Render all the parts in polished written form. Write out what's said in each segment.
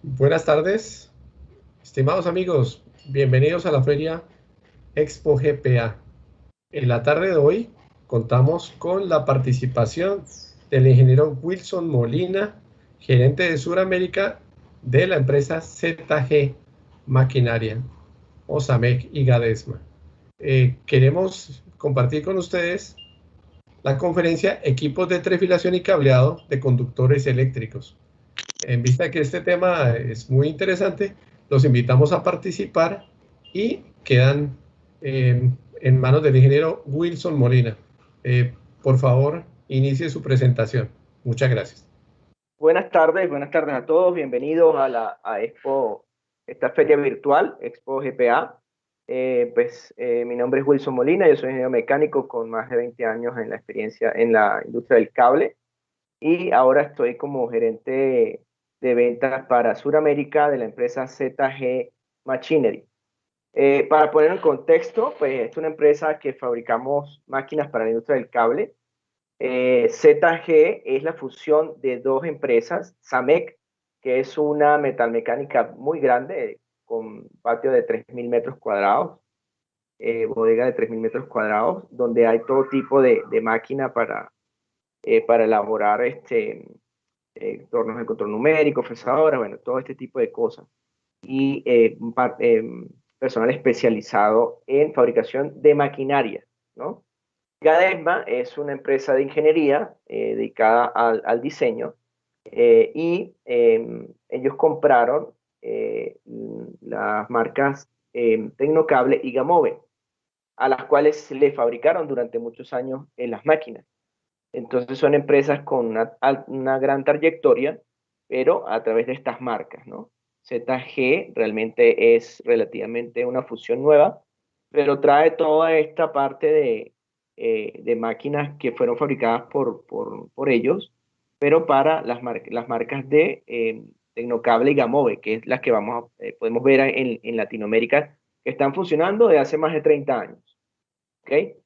Buenas tardes, estimados amigos, bienvenidos a la feria Expo GPA. En la tarde de hoy contamos con la participación del ingeniero Wilson Molina, gerente de Sudamérica de la empresa ZG Maquinaria, Osamec y Gadesma. Queremos compartir con ustedes la conferencia Equipos de trefilación y cableado de conductores eléctricos. En vista de que este tema es muy interesante, los invitamos a participar y quedan en manos del ingeniero Wilson Molina. Por favor, inicie su presentación. Muchas gracias. Buenas tardes a todos. Bienvenidos a Expo, esta feria virtual, Expo GPA. Mi nombre es Wilson Molina, yo soy ingeniero mecánico con más de 20 años en la experiencia en la industria del cable y ahora estoy como gerente de ventas para Sudamérica de la empresa ZG Machinery. Para poner en contexto, pues es una empresa que fabricamos máquinas para la industria del cable. ZG es la fusión de dos empresas, SAMEC, que es una metalmecánica muy grande, con patio de 3.000 metros cuadrados, bodega de 3.000 metros cuadrados, donde hay todo tipo de máquina para elaborar tornos de control numérico, fresadoras, bueno, todo este tipo de cosas. Y personal especializado en fabricación de maquinaria, ¿no? Gadesma es una empresa de ingeniería dedicada al diseño ellos compraron las marcas Tecnocable y Gamove, a las cuales le fabricaron durante muchos años las máquinas. Entonces son empresas con una gran trayectoria, pero a través de estas marcas, ¿no? ZG realmente es relativamente una fusión nueva, pero trae toda esta parte de máquinas que fueron fabricadas por ellos, pero para las marcas de Tecnocable y Gamove, que es las que podemos ver en Latinoamérica, que están funcionando desde hace más de 30 años. ¿Ok?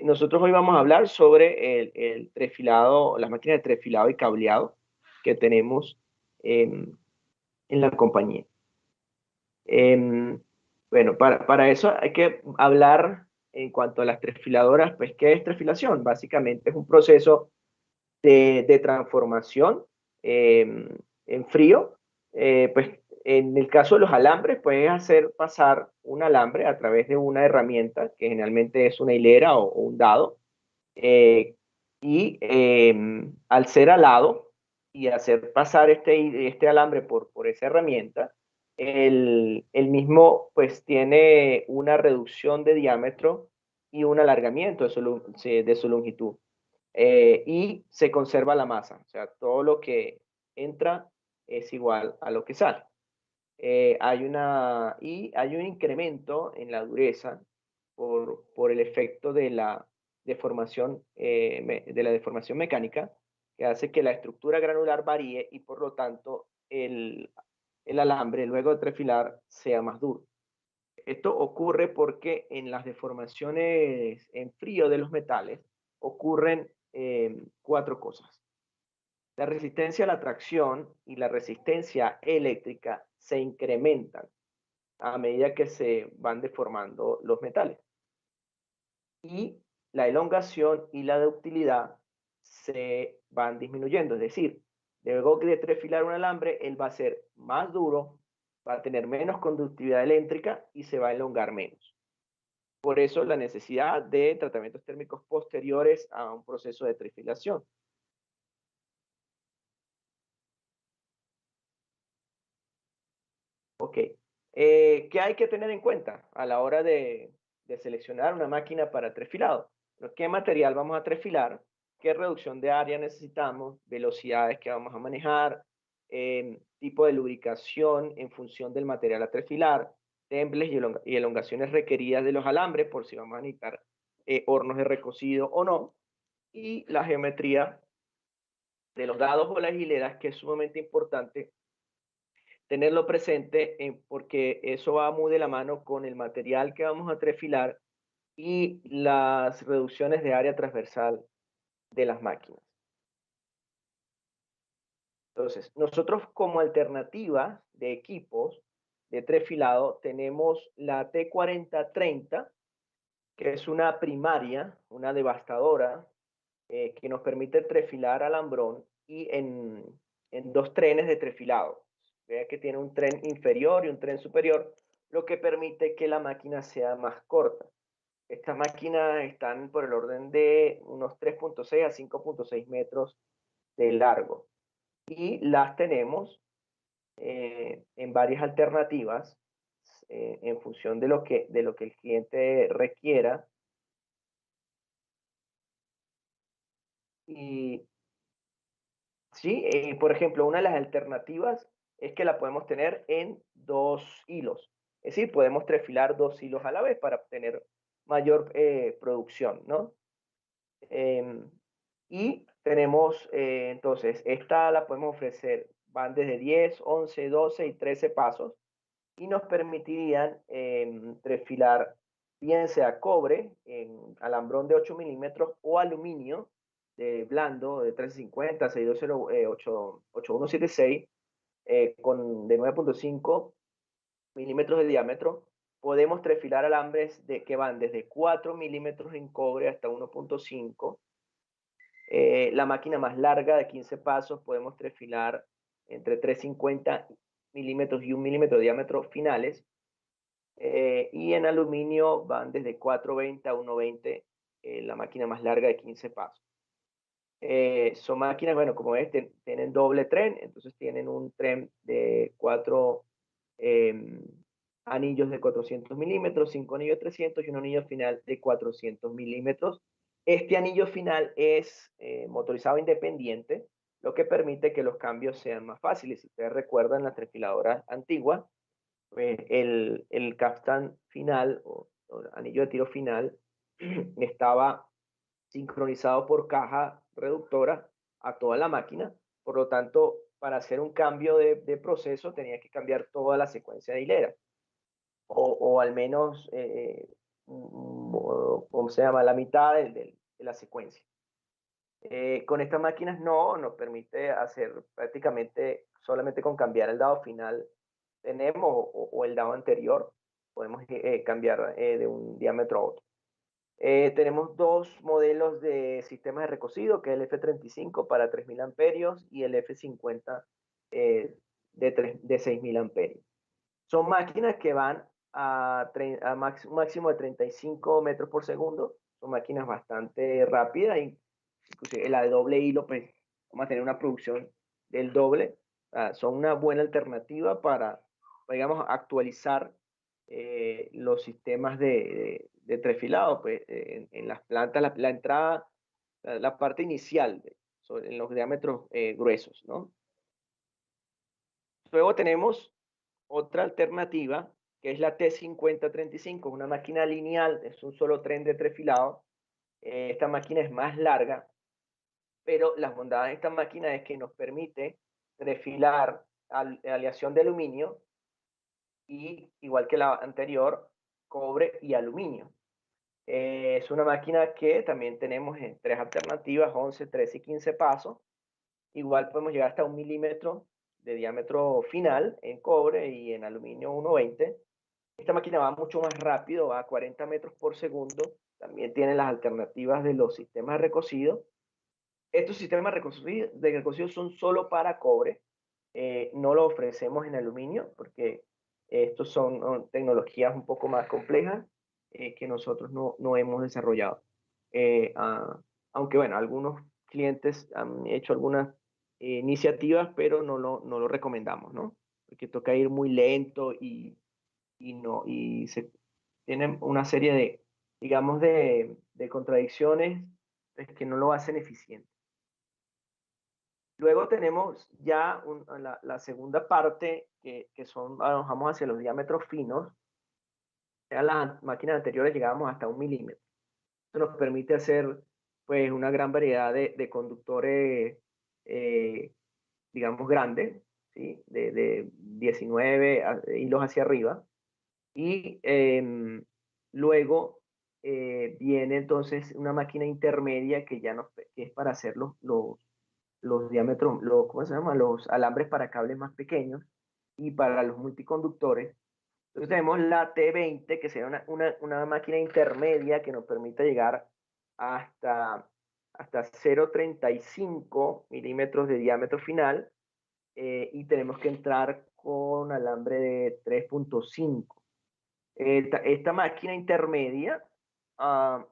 Nosotros hoy vamos a hablar sobre el trefilado, las máquinas de trefilado y cableado que tenemos en la compañía. Bueno, para eso hay que hablar en cuanto a las trefiladoras, pues, ¿qué es trefilación? Básicamente es un proceso de transformación en frío. Pues en el caso de los alambres, puedes hacer pasar un alambre a través de una herramienta, que generalmente es una hilera o un dado, eh, al ser alado y hacer pasar este alambre por esa herramienta, el mismo pues tiene una reducción de diámetro y un alargamiento de su longitud. Y se conserva la masa, o sea, todo lo que entra es igual a lo que sale. Hay un incremento en la dureza por el efecto de la deformación mecánica, que hace que la estructura granular varíe y por lo tanto el alambre luego de trefilar sea más duro. Esto ocurre porque en las deformaciones en frío de los metales ocurren cuatro cosas. La resistencia a la tracción y la resistencia eléctrica se incrementan a medida que se van deformando los metales. Y la elongación y la ductilidad se van disminuyendo. Es decir, luego de trefilar un alambre, él va a ser más duro, va a tener menos conductividad eléctrica y se va a elongar menos. Por eso la necesidad de tratamientos térmicos posteriores a un proceso de trefilación. Ok. ¿Qué hay que tener en cuenta a la hora de seleccionar una máquina para trefilado? ¿Qué material vamos a trefilar? ¿Qué reducción de área necesitamos? Velocidades que vamos a manejar, tipo de lubricación en función del material a trefilar, temples y elongaciones requeridas de los alambres por si vamos a necesitar hornos de recocido o no, y la geometría de los dados o las hileras, que es sumamente importante tenerlo presente porque eso va muy de la mano con el material que vamos a trefilar y las reducciones de área transversal de las máquinas. Entonces, nosotros como alternativa de equipos de trefilado tenemos la T4030, que es una primaria, una devastadora, que nos permite trefilar alambrón y en dos trenes de trefilado. Vea que tiene un tren inferior y un tren superior, lo que permite que la máquina sea más corta. Estas máquinas están por el orden de unos 3.6 a 5.6 metros de largo y las tenemos en varias alternativas en función de lo que el cliente requiera. Y sí, por ejemplo, una de las alternativas es que la podemos tener en dos hilos. Es decir, podemos trefilar dos hilos a la vez para obtener mayor producción, ¿no? Em, y tenemos, entonces, esta la podemos ofrecer, van desde 10, 11, 12 y 13 pasos y nos permitirían trefilar bien sea cobre en alambrón de 8 milímetros o aluminio de blando de 350, 620, 8176 de 9.5 milímetros de diámetro. Podemos trefilar alambres que van desde 4 milímetros en cobre hasta 1.5. La máquina más larga de 15 pasos podemos trefilar entre 350 milímetros y 1 milímetro de diámetro finales. Y en aluminio van desde 420 a 120, la máquina más larga de 15 pasos. Son máquinas, bueno, como ves, tienen doble tren, entonces tienen un tren de 4 eh, anillos de 400 milímetros, 5 anillos de 300 y un anillo final de 400 milímetros. Este anillo final es motorizado independiente, lo que permite que los cambios sean más fáciles. Si ustedes recuerdan las trefiladoras antiguas, pues el capstan final o anillo de tiro final estaba sincronizado por caja reductora a toda la máquina. Por lo tanto, para hacer un cambio de proceso tenía que cambiar toda la secuencia de hilera o al menos, ¿cómo se llama? La mitad de la secuencia. Con estas máquinas no, nos permite hacer prácticamente solamente con cambiar el dado final tenemos o el dado anterior, podemos cambiar de un diámetro a otro. Tenemos dos modelos de sistemas de recocido, que es el F35 para 3000 amperios y el F50 de 6000 amperios. Son máquinas que van un máximo de 35 metros por segundo. Son máquinas bastante rápidas. Inclusive la de doble hilo, pues vamos a tener una producción del doble. Son una buena alternativa para, digamos, actualizar los sistemas de trefilado, pues, en las plantas, la entrada, la parte inicial, en los diámetros gruesos, ¿no? Luego tenemos otra alternativa, que es la T5035, una máquina lineal, es un solo tren de trefilado. Esta máquina es más larga, pero las bondades de esta máquina es que nos permite trefilar aleación de aluminio y, igual que la anterior, cobre y aluminio. Es una máquina que también tenemos en tres alternativas, 11, 13 y 15 pasos. Igual podemos llegar hasta 1 milímetro de diámetro final en cobre y en aluminio 1,20. Esta máquina va mucho más rápido, va a 40 metros por segundo. También tiene las alternativas de los sistemas de recocido. Estos sistemas de recocido son solo para cobre. No lo ofrecemos en aluminio porque estos son tecnologías un poco más complejas que nosotros no hemos desarrollado. Aunque bueno, algunos clientes han hecho algunas iniciativas, pero no lo recomendamos, ¿no? Porque toca ir muy lento y se tienen una serie de, digamos, de contradicciones pues, que no lo hacen eficiente. Luego tenemos ya la segunda parte, que son, nos vamos hacia los diámetros finos. En las máquinas anteriores llegábamos hasta 1 milímetro. Esto nos permite hacer pues, una gran variedad de conductores, digamos, grandes, ¿sí? De 19 hilos hacia arriba. Y luego viene entonces una máquina intermedia que ya que es para hacer los diámetros, ¿cómo se llama? Los alambres para cables más pequeños y para los multiconductores. Entonces tenemos la T20, que sería una máquina intermedia que nos permite llegar hasta, hasta 0,35 milímetros de diámetro final, y tenemos que entrar con alambre de 3,5. Esta máquina intermedia la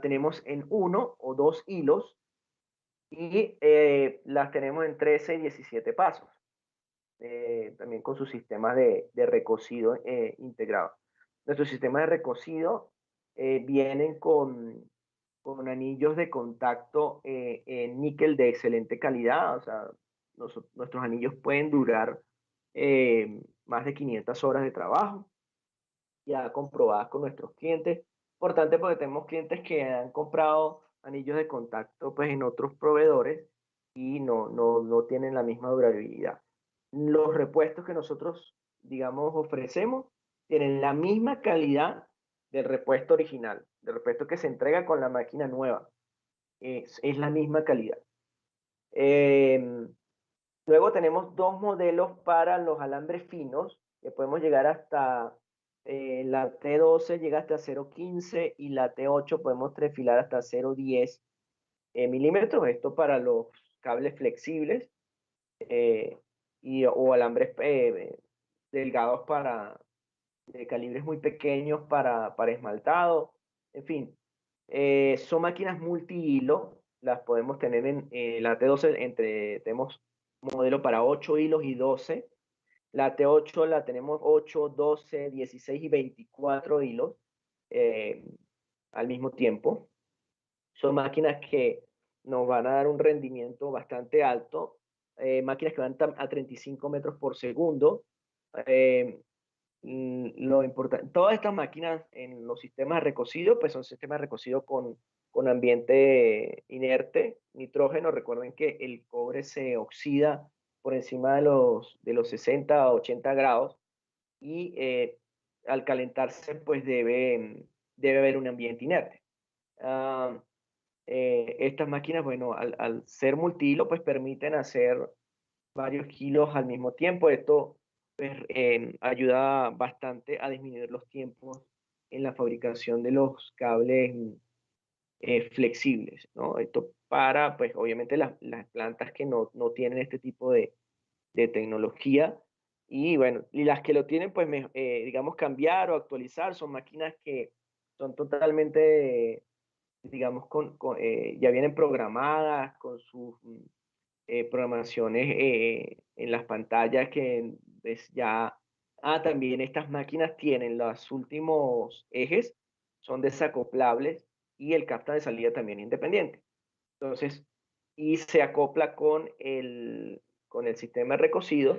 tenemos en uno o dos hilos y las tenemos en 13 y 17 pasos, también con sus sistemas de recocido integrado. Nuestros sistemas de recocido vienen con anillos de contacto en níquel de excelente calidad. O sea, nuestros anillos pueden durar más de 500 horas de trabajo, ya comprobadas con nuestros clientes. Importante porque tenemos clientes que han comprado anillos de contacto pues, en otros proveedores y no tienen la misma durabilidad. Los repuestos que nosotros, digamos, ofrecemos tienen la misma calidad del repuesto original, del repuesto que se entrega con la máquina nueva. Es la misma calidad. Eh, Luego tenemos dos modelos para los alambres finos, que podemos llegar hasta, la T12 llega hasta 0,15 y la T8 podemos trefilar hasta 0,10 milímetros. Esto para los cables flexibles, eh, o alambres delgados de calibres muy pequeños para esmaltado. En fin, son máquinas multi-hilo, las podemos tener en la T12, tenemos modelo para 8 hilos y 12. La T8 la tenemos 8, 12, 16 y 24 hilos eh, al mismo tiempo. Son máquinas que nos van a dar un rendimiento bastante alto, máquinas que van a 35 metros por segundo. Eh, lo importante, todas estas máquinas en los sistemas de recocido, pues son sistemas de recocido con ambiente inerte, nitrógeno. Recuerden que el cobre se oxida por encima de los 60 a 80 grados y al calentarse, pues debe haber un ambiente inerte. Ah, Estas máquinas, bueno, al ser multihilo, pues permiten hacer varios kilos al mismo tiempo. Esto ayuda bastante a disminuir los tiempos en la fabricación de los cables flexibles, ¿no? Esto para, pues obviamente las plantas que no tienen este tipo de tecnología, y bueno, y las que lo tienen, pues digamos cambiar o actualizar, son máquinas que son totalmente, digamos, ya vienen programadas con sus programaciones en las pantallas que pues ya... También estas máquinas tienen los últimos ejes, son desacoplables y el capta de salida también es independiente. Entonces, y se acopla con el sistema de recocido,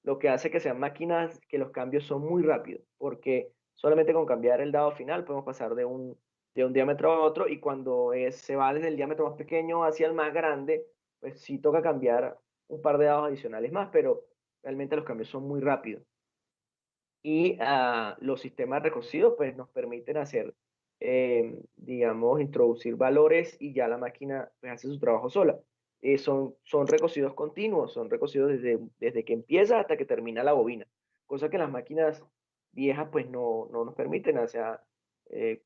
lo que hace que sean máquinas que los cambios son muy rápidos, porque solamente con cambiar el dado final podemos pasar de un diámetro a otro, y cuando se va desde el diámetro más pequeño hacia el más grande, pues sí toca cambiar un par de dados adicionales más, pero realmente los cambios son muy rápidos. Y los sistemas recocidos pues nos permiten hacer, digamos, introducir valores y ya la máquina pues, hace su trabajo sola. Son recocidos continuos, son recocidos desde que empieza hasta que termina la bobina, cosa que las máquinas viejas pues no nos permiten. O sea,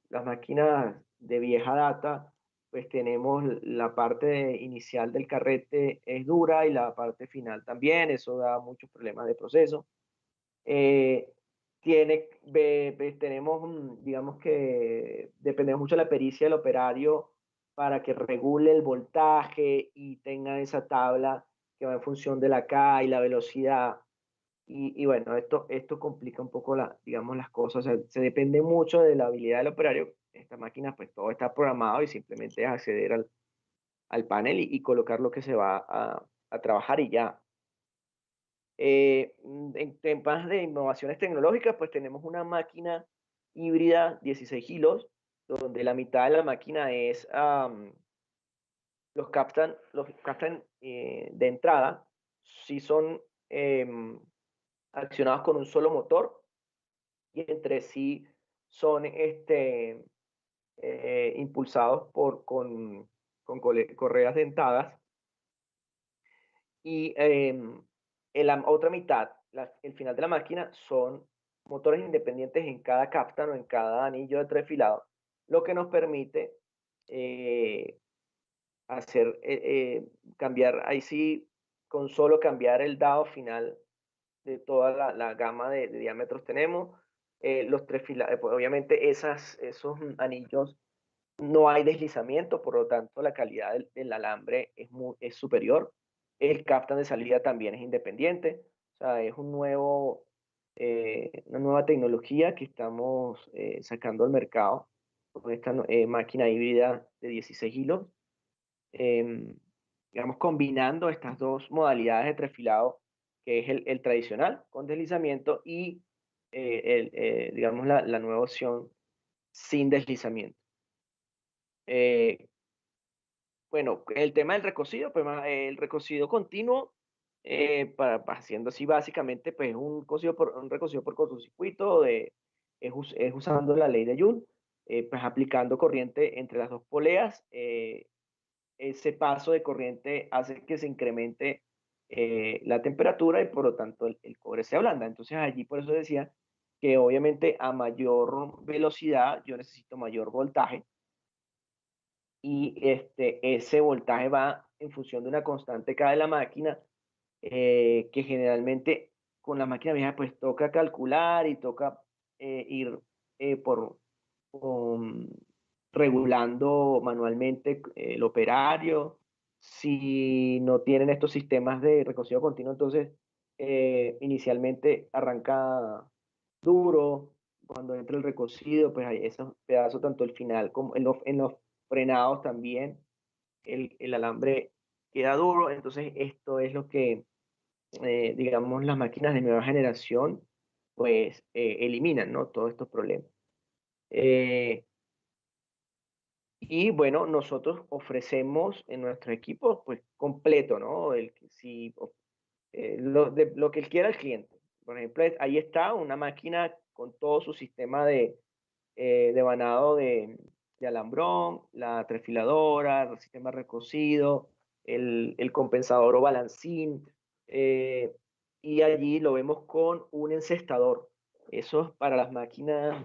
las máquinas de vieja data pues tenemos la parte inicial del carrete es dura y la parte final también. Eso da muchos problemas de proceso. eh, Tenemos, digamos que dependemos mucho de la pericia del operario para que regule el voltaje y tenga esa tabla que va en función de la K y la velocidad. Y bueno, esto complica un poco digamos, las cosas. O sea, se depende mucho de la habilidad del operario. Esta máquina, pues todo está programado y simplemente es acceder al panel y colocar lo que se va a trabajar y ya. En temas de innovaciones tecnológicas, pues tenemos una máquina híbrida 16 kilos, donde la mitad de la máquina es, los captan de entrada, si son accionados con un solo motor, y entre sí son impulsados con correas dentadas, Y en la otra mitad, el final de la máquina, son motores independientes en cada cáptano, o en cada anillo de trefilado, lo que nos permite eh, hacer, cambiar, ahí sí, con solo cambiar el dado final de toda la gama de diámetros tenemos. Los trefilado, pues, obviamente esos anillos no hay deslizamiento, por lo tanto la calidad del alambre es superior. El cáptano de salida también es independiente, o sea, es una nueva tecnología que estamos sacando al mercado con esta máquina híbrida de 16 hilos. Em, digamos, combinando estas dos modalidades de trefilado, que es el tradicional con deslizamiento y digamos, la nueva opción sin deslizamiento. Bueno, el tema del recocido, pues el recocido continuo, haciendo así básicamente, pues un recocido por cortocircuito, es usando la ley de Joule, pues aplicando corriente entre las dos poleas. Ese paso de corriente hace que se incremente la temperatura y por lo tanto el cobre se ablanda. Entonces allí por eso decía que obviamente a mayor velocidad yo necesito mayor voltaje y ese voltaje va en función de una constante K de la máquina, que generalmente con la máquina vieja pues toca calcular y toca ir por um, regulando manualmente el operario. Si no tienen estos sistemas de recocido continuo, entonces inicialmente arranca duro. Cuando entra el recocido, pues hay esos pedazos, tanto el final como en los frenados también, el alambre queda duro. Entonces esto es lo que, digamos, las máquinas de nueva generación, pues eliminan, ¿no? Todos estos problemas. Eh, y bueno, nosotros ofrecemos en nuestro equipo, pues completo, ¿no? Lo que quiera el cliente. Por ejemplo, ahí está una máquina con todo su sistema de vanado de alambrón, la trefiladora, el sistema recocido, el compensador o balancín, eh, y allí lo vemos con un encestador. Eso es para las máquinas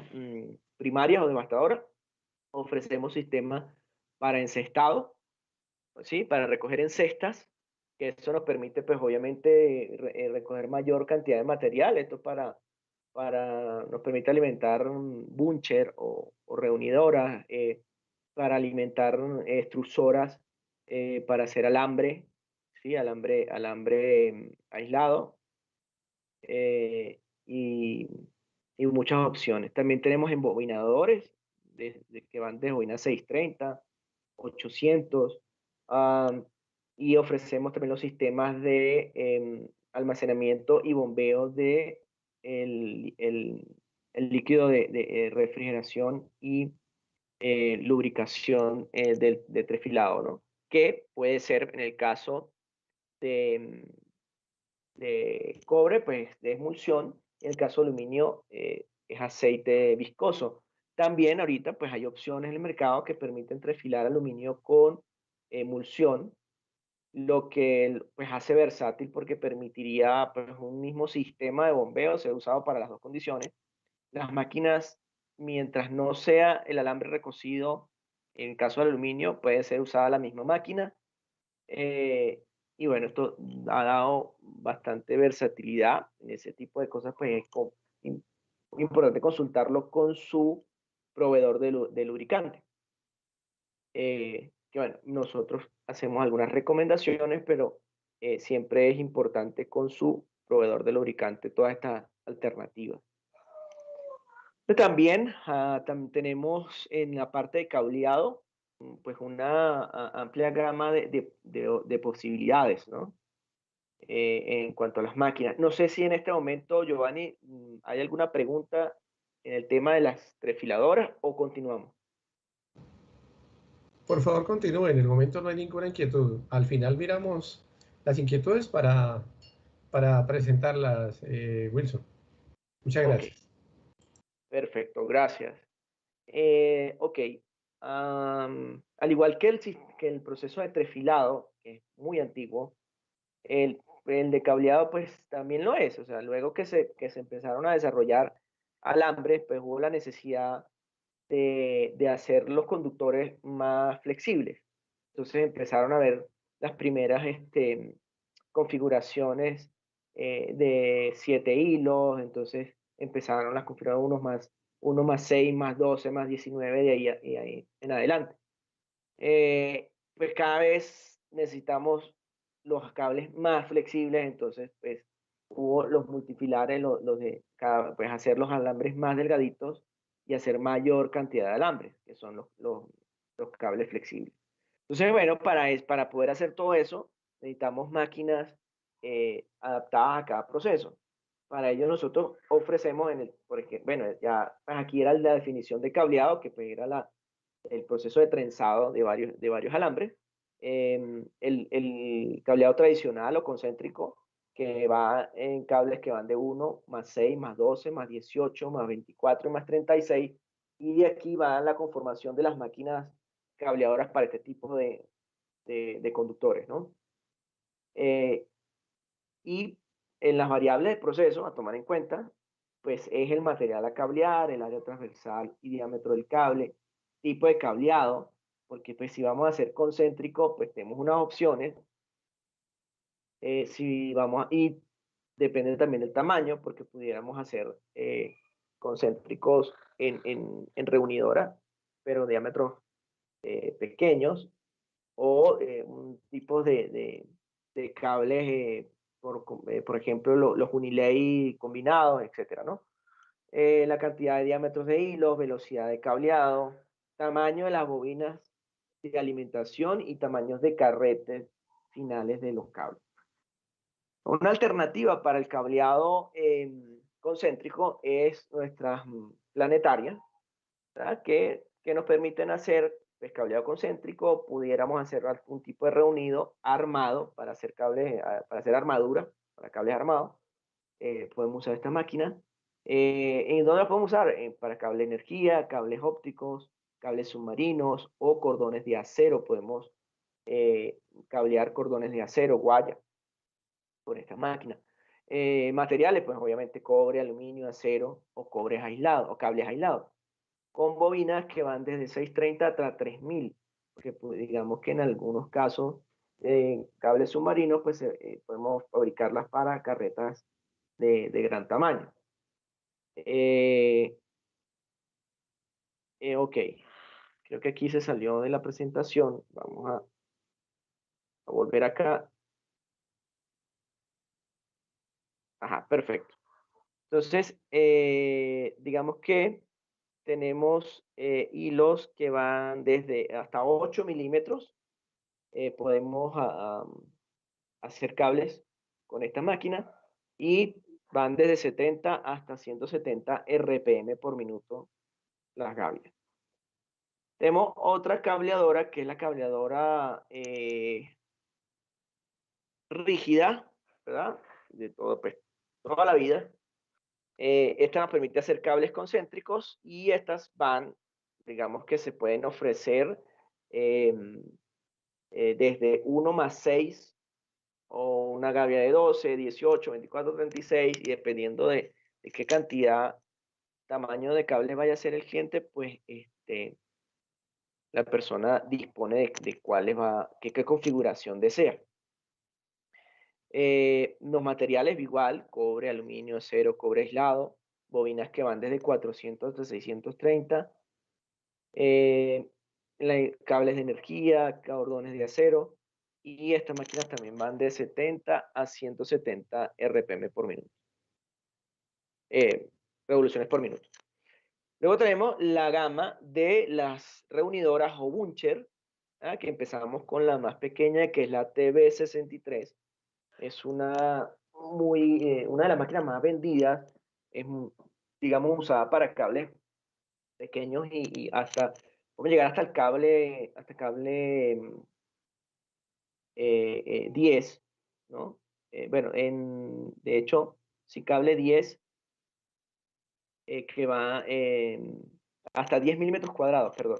primarias o devastadoras. Ofrecemos sistemas para encestado, ¿sí? Para recoger en cestas, que eso nos permite, pues obviamente, recoger mayor cantidad de material. Esto nos permite alimentar buncher o reunidoras, para alimentar extrusoras, para hacer alambre, ¿sí? Alambre aislado, y, y muchas opciones. También tenemos embobinadores que van de bobina 630, 800, ah, y ofrecemos también los sistemas de almacenamiento y bombeo de el líquido de refrigeración y lubricación de trefilado, ¿no? Que puede ser en el caso de, de cobre, pues de emulsión, en el caso de aluminio es aceite viscoso. También ahorita pues hay opciones en el mercado que permiten trefilar aluminio con emulsión, lo que pues hace versátil porque permitiría pues un mismo sistema de bombeo ser usado para las dos condiciones. Las máquinas, mientras no sea el alambre recocido, en el caso del aluminio, puede ser usada la misma máquina. eh, y bueno, esto ha dado bastante versatilidad en ese tipo de cosas, pues es importante consultarlo con su proveedor de lubricante. Que bueno, nosotros hacemos algunas recomendaciones, pero siempre es importante con su proveedor de lubricante todas estas alternativas. También tenemos en la parte de cableado, pues una amplia gama de posibilidades, ¿no? En cuanto a las máquinas. No sé si en este momento, Giovanni, hay alguna pregunta en el tema de las trefiladoras o continuamos. Por favor, continúe. En el momento no hay ninguna inquietud. Al final miramos las inquietudes para presentarlas, Wilson. Muchas Ok, gracias. perfecto, gracias. Ok, al igual que que el proceso de trefilado, que es muy antiguo, el de cableado pues también lo es. O sea, luego que se empezaron a desarrollar alambres, pues hubo la necesidad de hacer los conductores más flexibles. Entonces empezaron a ver las primeras configuraciones de 7 hilos. Entonces empezaron las configuraciones uno más 6 más 12 más 19 y ahí en adelante. Pues cada vez necesitamos los cables más flexibles. Entonces pues hubo los multifilares, los de pues hacer los alambres más delgaditos y hacer mayor cantidad de alambres, que son los cables flexibles. Entonces, bueno, para poder hacer todo eso, necesitamos máquinas adaptadas a cada proceso. Para ello nosotros ofrecemos porque, bueno, ya pues aquí era la definición de cableado, que pues era el proceso de trenzado de varios alambres. El cableado tradicional o concéntrico, que va en cables que van de 1 más 6 más 12 más 18 más 24 más 36. Y de aquí va la conformación de las máquinas cableadoras para este tipo de conductores, ¿no? Eh, y en las variables del proceso a tomar en cuenta, pues es el material a cablear, el área transversal y diámetro del cable, tipo de cableado, porque pues si vamos a hacer concéntrico, pues tenemos unas opciones. Si vamos y depende también del tamaño, porque pudiéramos hacer concéntricos en reunidora, pero diámetros pequeños, o un tipo de cables, por ejemplo, los unilay combinados, etcétera, ¿no? La cantidad de diámetros de hilos, velocidad de cableado, tamaño de las bobinas de alimentación y tamaños de carretes finales de los cables. Una alternativa para el cableado concéntrico es nuestras planetarias, ¿verdad? Que nos permiten hacer pues, cableado concéntrico. Pudiéramos hacer algún tipo de reunido armado para hacer cables, para hacer armadura, para cables armados. Podemos usar esta máquina. ¿En dónde la podemos usar? Para cable de energía, cables ópticos, cables submarinos o cordones de acero. Podemos cablear cordones de acero, guaya, con esta máquina. Materiales, pues obviamente cobre, aluminio, acero o cobres aislados o cables aislados, con bobinas que van desde 630 hasta 3000, porque pues, digamos que en algunos casos cables submarinos, pues podemos fabricarlas para carretas de gran tamaño. Ok, creo que aquí se salió de la presentación. Vamos a volver acá. Ajá, perfecto. Entonces, digamos que tenemos hilos que van desde hasta 8 milímetros. Podemos hacer cables con esta máquina y van desde 70 hasta 170 RPM por minuto las gavias. Tenemos otra cableadora que es la cableadora rígida, ¿verdad? De todo, pues, toda la vida. Esta nos permite hacer cables concéntricos y estas van, digamos que se pueden ofrecer eh, desde 1 más 6 o una gavia de 12, 18, 24, 36 y dependiendo de qué cantidad, tamaño de cable vaya a ser el cliente, pues la persona dispone de cuáles qué configuración desea. Los materiales igual, cobre, aluminio, acero, cobre aislado, bobinas que van desde 400 hasta 630, eh, cables de energía, cordones de acero, y estas máquinas también van de 70 a 170 RPM por minuto, revoluciones por minuto. Luego tenemos la gama de las reunidoras o buncher, que empezamos con la más pequeña, que es la TB63. Es una de las máquinas más vendidas. Es, digamos, usada para cables pequeños y hasta, podemos llegar hasta el cable 10, ¿no? Bueno, de hecho, si cable 10 que va hasta 10 milímetros cuadrados, perdón.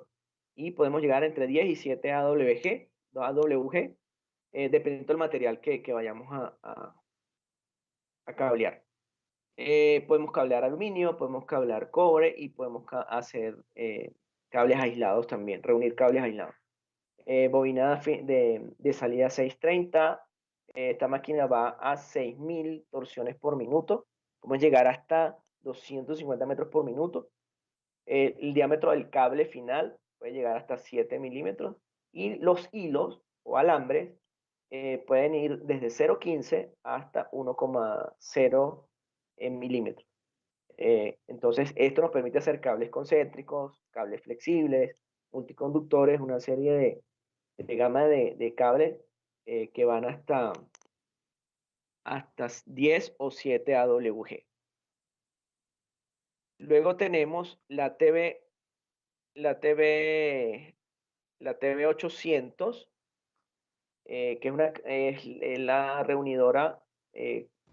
Y podemos llegar entre 10 y 7 AWG, dependiendo del material que vayamos a cablear. Podemos cablear aluminio, podemos cablear cobre y podemos hacer cables aislados también, reunir cables aislados. Bobina de salida 630. Esta máquina va a 6000 torsiones por minuto. Podemos llegar hasta 250 metros por minuto. El diámetro del cable final puede llegar hasta 7 milímetros. Y los hilos o alambres pueden ir desde 0,15 hasta 1,0 milímetros. Entonces, esto nos permite hacer cables concéntricos, cables flexibles, multiconductores, una serie de gama de cables que van hasta 10 o 7 AWG. Luego tenemos la TV 800, que es la reunidora,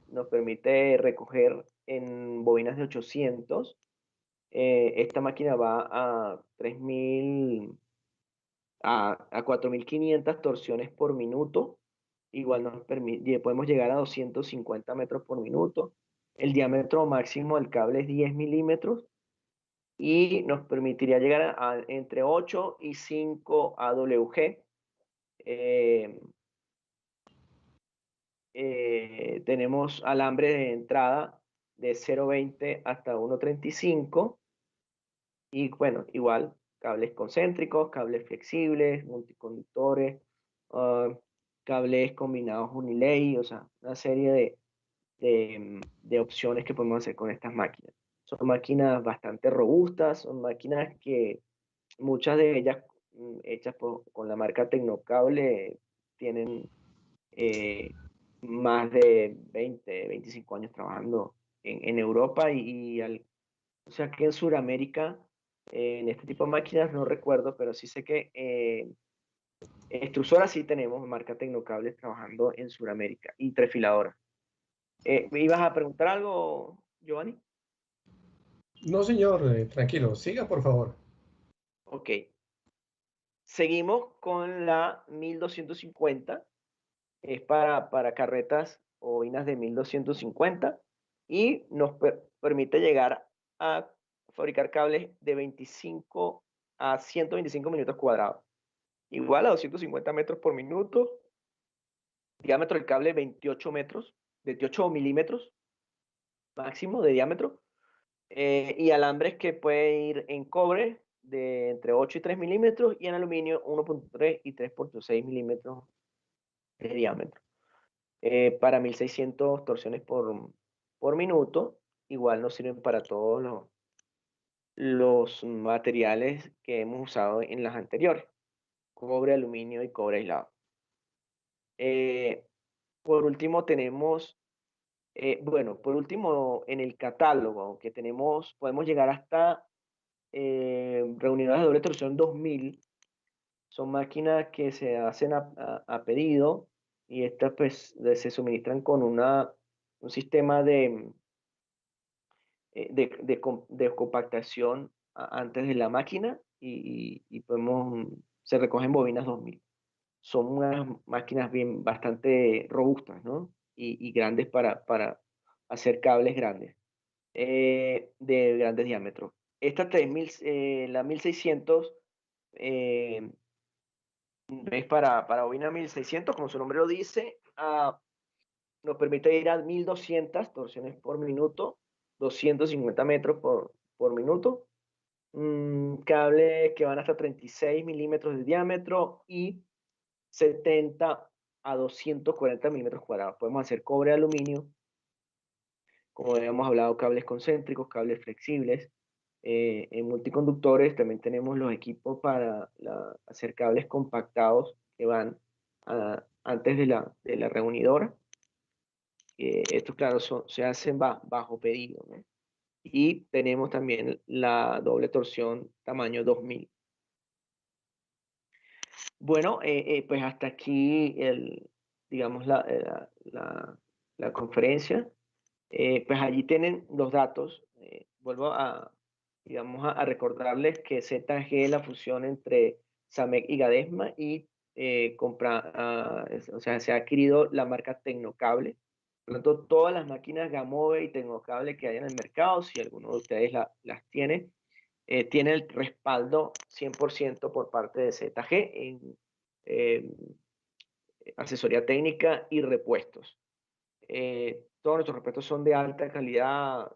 nos permite recoger en bobinas de 800. Esta máquina va a 4.500 torsiones por minuto. Igual podemos llegar a 250 metros por minuto. El diámetro máximo del cable es 10 milímetros y nos permitiría llegar entre 8 y 5 AWG. Tenemos alambre de entrada de 0,20 hasta 1,35 y bueno, igual cables concéntricos, cables flexibles, multiconductores, cables combinados uniley, o sea, una serie de opciones que podemos hacer con estas máquinas. Son máquinas bastante robustas, son máquinas que muchas de ellas hechas con la marca Tecnocable tienen más de 20, 25 años trabajando en Europa o sea que en Sudamérica, en este tipo de máquinas no recuerdo, pero sí sé que extrusoras sí tenemos marca Tecnocable trabajando en Sudamérica y trefiladoras. ¿Me ibas a preguntar algo, Giovanni? No, señor, tranquilo, siga por favor. Ok. Seguimos con la 1250. Es para carretas o bobinas de 1250 y nos permite llegar a fabricar cables de 25 a 125 minutos cuadrados. Igual a 250 metros por minuto. Diámetro del cable 28 metros, 28 milímetros máximo de diámetro. Y alambres que pueden ir en cobre de entre 8 y 3 milímetros y en aluminio 1,3 y 3,6 milímetros de diámetro. Para 1600 torsiones por minuto, igual nos sirven para todos los materiales que hemos usado en las anteriores, cobre, aluminio y cobre aislado. Por último tenemos, bueno, por último en el catálogo que tenemos, podemos llegar hasta reunidores de doble torsión 2000. Son máquinas que se hacen a pedido y estas pues se suministran con un sistema de compactación antes de la máquina y se recogen bobinas 2000. Son unas máquinas bastante robustas, ¿no? Y grandes para hacer cables grandes, de grandes diámetros. Esta 3000, la 1600, es para bobina 1600, como su nombre lo dice. Nos permite ir a 1200 torsiones por minuto, 250 metros por minuto. Cables que van hasta 36 milímetros de diámetro y 70 a 240 milímetros cuadrados. Podemos hacer cobre, aluminio, como habíamos hablado, cables concéntricos, cables flexibles. En multiconductores también tenemos los equipos para hacer cables compactados que van antes de la reunidora. Estos, claro, se hacen bajo pedido, ¿no? Y tenemos también la doble torsión tamaño 2000. Bueno, pues hasta aquí digamos, la conferencia. Pues allí tienen los datos. Vuelvo digamos, a recordarles que ZG es la fusión entre SAMEC y GADESMA y o sea, se ha adquirido la marca Tecnocable. Por lo tanto, todas las máquinas Gamove y Tecnocable que hay en el mercado, si alguno de ustedes las tiene, tiene el respaldo 100% por parte de ZG en eh, asesoría técnica y repuestos. Todos nuestros repuestos son de alta calidad,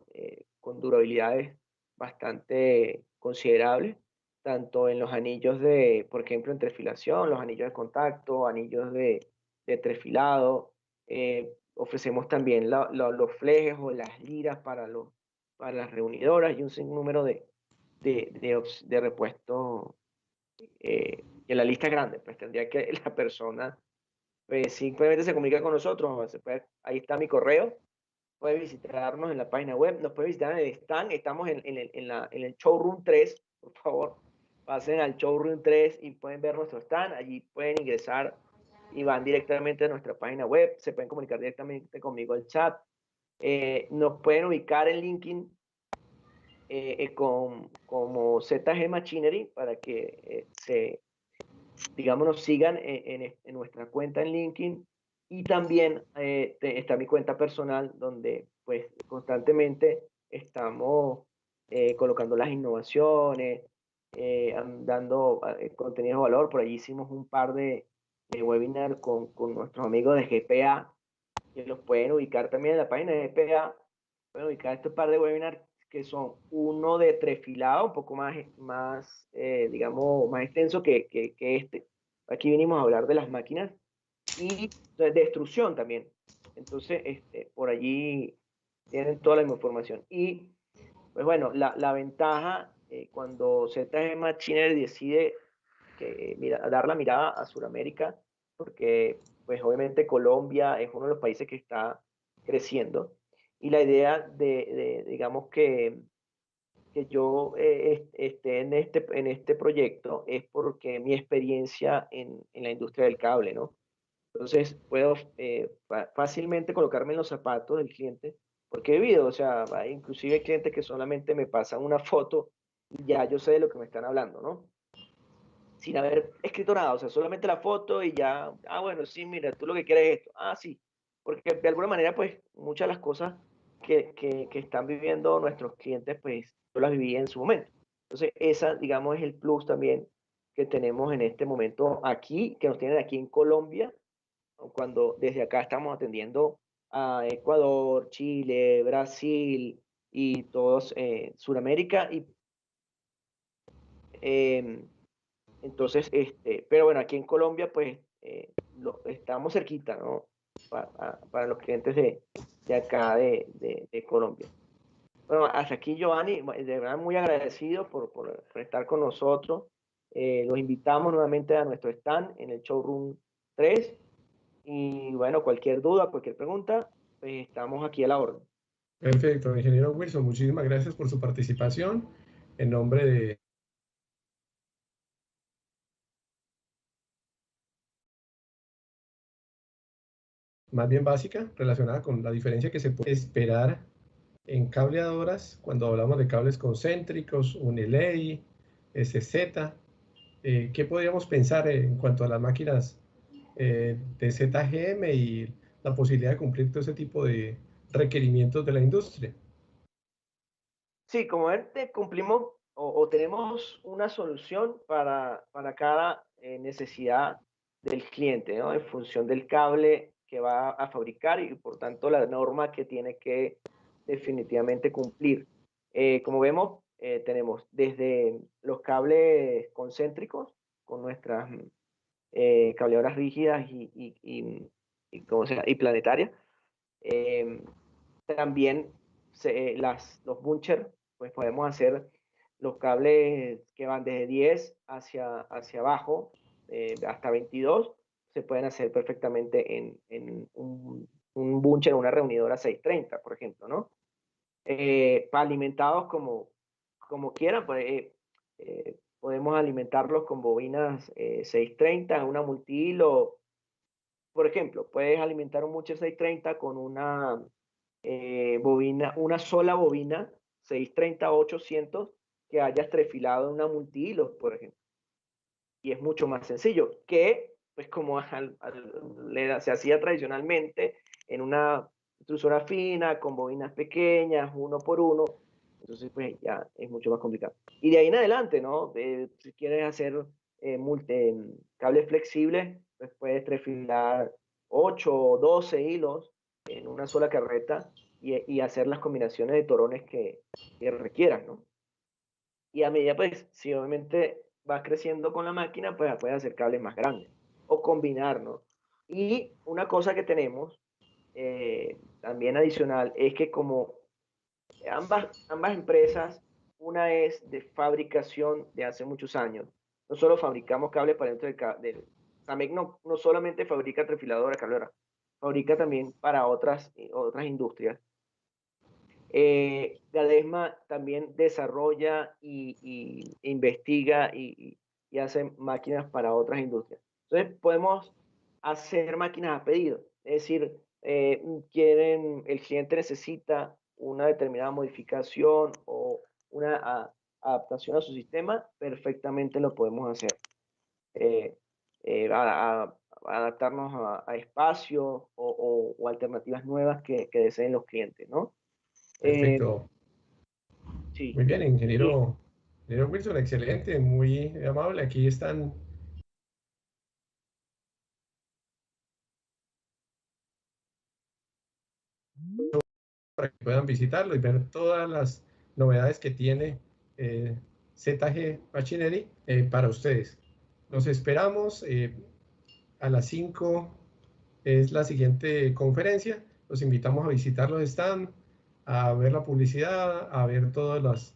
con durabilidades bastante considerables, tanto en los anillos de, por ejemplo, en trefilación, los anillos de contacto, anillos de trefilado. Ofrecemos también los flejes o las liras para las reunidoras y un sinnúmero de repuestos, que la lista es grande, pues tendría que la persona pues simplemente se comunica con nosotros. Ahí está mi correo. Puede visitarnos en la página web. Nos puede visitar en el stand. Estamos en el showroom 3. Por favor, pasen al showroom 3 y pueden ver nuestro stand. Allí pueden ingresar y van directamente a nuestra página web. Se pueden comunicar directamente conmigo al chat. Nos pueden ubicar en LinkedIn como ZG Machinery para que digamos, nos sigan en nuestra cuenta en LinkedIn. Y también está mi cuenta personal, donde pues constantemente estamos colocando las innovaciones, dando contenido de valor. Por allí hicimos un par de webinars con nuestros amigos de GPA, que los pueden ubicar también en la página de GPA. Pueden ubicar este par de webinars que son uno de trefilado, un poco más digamos, más extenso que este. Aquí vinimos a hablar de las máquinas y de extrusión también. Entonces, por allí tienen toda la información. Y, pues bueno, la ventaja cuando ZG Machinery decide dar la mirada a Sudamérica, porque, pues obviamente Colombia es uno de los países que está creciendo. Y la idea digamos, que yo esté en este proyecto es porque mi experiencia en la industria del cable, ¿no? Entonces puedo fácilmente colocarme en los zapatos del cliente, porque he vivido, o sea, hay inclusive clientes que solamente me pasan una foto y ya yo sé de lo que me están hablando, ¿no? Sin haber escrito nada, o sea, solamente la foto y ya, bueno, sí, mira, tú lo que quieres es esto, sí, porque de alguna manera, pues, muchas de las cosas que están viviendo nuestros clientes, pues, yo las viví en su momento. Entonces, esa, digamos, es el plus también que tenemos en este momento aquí, que nos tienen aquí en Colombia, cuando desde acá estamos atendiendo a Ecuador, Chile, Brasil y todos Sudamérica y eh, entonces, pero bueno, aquí en Colombia, pues, estamos cerquita, ¿no? Para los clientes de acá de Colombia. Bueno, hasta aquí, Giovanni, de verdad muy agradecido por estar con nosotros. Los invitamos nuevamente a nuestro stand en el Showroom 3. Y bueno, cualquier duda, cualquier pregunta, pues estamos aquí a la orden. Perfecto, ingeniero Wilson, muchísimas gracias por su participación. En nombre de más bien básica, relacionada con la diferencia que se puede esperar en cableadoras cuando hablamos de cables concéntricos, Uniley, SZ. ¿Qué podríamos pensar en cuanto a las máquinas de ZGM y la posibilidad de cumplir todo ese tipo de requerimientos de la industria? Sí, como ven, cumplimos o tenemos una solución para cada necesidad del cliente, ¿no? En función del cable que va a fabricar y por tanto la norma que tiene que definitivamente cumplir. Como vemos, tenemos desde los cables concéntricos con nuestras cableadoras rígidas ¿cómo se llama? Y planetarias. Eh, También los buncher, pues podemos hacer los cables que van desde 10 hacia abajo, hasta 22, se pueden hacer perfectamente en un buncher, una reunidora 630, por ejemplo, ¿no? Alimentados como quieran, pues, podemos alimentarlos con bobinas 630, una multihilo. Por ejemplo, puedes alimentar un buncher 630 con una bobina, una sola bobina 630-800 que hayas trefilado en una multihilo, por ejemplo. Y es mucho más sencillo que pues como se hacía tradicionalmente en una extrusora fina, con bobinas pequeñas, uno por uno. Entonces, pues ya es mucho más complicado. Y de ahí en adelante, ¿no? Si quieres hacer cables flexibles, pues puedes trefilar 8 o 12 hilos en una sola carreta y hacer las combinaciones de torones que requieras, ¿no? Y a medida, pues, si obviamente vas creciendo con la máquina, pues puedes hacer cables más grandes o combinar, ¿no? Y una cosa que tenemos también adicional es que como ambas empresas, una es de fabricación de hace muchos años, no solo fabricamos cables para dentro del Samec no solamente fabrica trefiladora, cablera, fabrica también para otras industrias. Gadesma también desarrolla e investiga y hace máquinas para otras industrias. Entonces, podemos hacer máquinas a pedido. Es decir, el cliente necesita una determinada modificación o una adaptación a su sistema, perfectamente lo podemos hacer. Eh, Adaptarnos a espacios o alternativas nuevas que deseen los clientes, ¿no? Perfecto. Sí, Muy bien, y ingeniero Wilson, excelente, muy amable. Aquí están para que puedan visitarlo y ver todas las novedades que tiene ZG Machinery para ustedes. Los esperamos a las 5 es la siguiente conferencia. Los invitamos a visitar los stands, a ver la publicidad, a ver todos los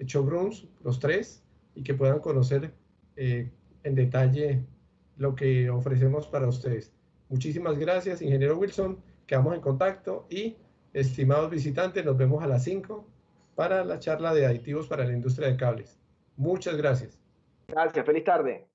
showrooms, los tres, y que puedan conocer en detalle lo que ofrecemos para ustedes. Muchísimas gracias, ingeniero Wilson. Quedamos en contacto y, estimados visitantes, nos vemos a las 5 para la charla de aditivos para la industria de cables. Muchas gracias. gracias, feliz tarde.